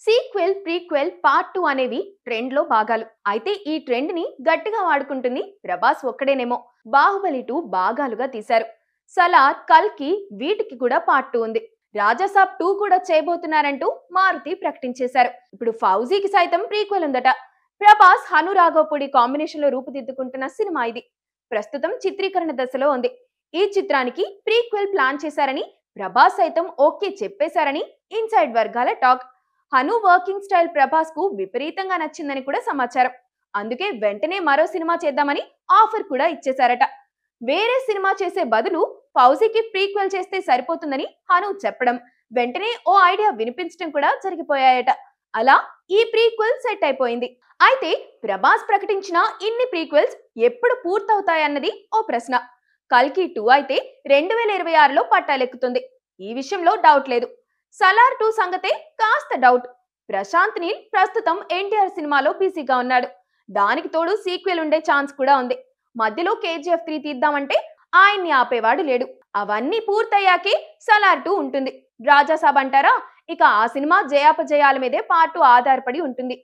Sequel, prequel, part 2 అనేవి trend లో భాగాలు. అయితే ఈ ట్రెండ్ ని గట్టిగా వాడుకుంటుంది ప్రభాస్ ఒక్కడేనేమో. బాహుబలి 2 భాగాలుగా తీశారు. సలార్, కల్కి వీటికి కూడా పార్ట్ 2 ఉంది. రాజాసాబ్ 2 కూడా చేయబోతున్నారంటూ మారుతి ప్రకటించేశారు. ఇప్పుడు ఫౌజీకి సైతం ప్రీక్వెల్ ఉందట. ప్రభాస్, హను రాఘవపూడి కాంబినేషన్ లో రూపుదిద్దుకుంటున్న సినిమా ఇది. ప్రస్తుతం చిత్రీకరణ దశలో ఉంది. ఈ చిత్రానికి ప్రీక్వెల్ ప్లాన్ చేశారని, ప్రభాస్ సైతం ఓకే చెప్పేశారని ఇన్సైడ్ వర్గాల talk. Hanu working style Prabhas కు విపరీతంగా నచ్చిందని కూడా సమాచారం. అందుకే వెంటనే మరో సినిమా చేద్దామని ఆఫర్ కూడా ఇచ్చేశారట. వేరే సినిమా చేసే బదులు ఫౌజీకి ప్రీక్వెల్ చేస్తే సరిపోతుందని హను చెప్పడం, వెంటనే ఓ ఐడియా వినిపించడం కూడా జరిగిపోయాయట. అలా ఈ ప్రీక్వెల్ సెట్ అయిపోయింది. అయితే ప్రభాస్ ప్రకటించిన ఇన్ని ప్రీక్వెల్స్ ఎప్పుడు పూర్తవుతాయన్నది ఓ ప్రశ్న. కల్కి 2 అయితే 2026లో పట్టాలెక్కుతుంది. ఈ విషయంలో డౌట్ లేదు. సలార్ 2 సంగతే కాస్త డౌట్. ప్రశాంత్ నీల్ ప్రస్తుతం ఎన్టీఆర్ సినిమాలో బిజీగా ఉన్నాడు. దానికి తోడు సీక్వెల్ ఉండే ఛాన్స్ కూడా ఉంది. మధ్యలో కేజీఎఫ్ 3 తీద్దామంటే ఆయన్ని ఆపేవాడు లేడు. అవన్నీ పూర్తయ్యాకే సలార్ 2 ఉంటుంది. రాజాసాబ్ అంటారా? ఇక ఆ సినిమా జయాపజయాల మీదే పార్ట్ 2 ఆధారపడి ఉంటుంది.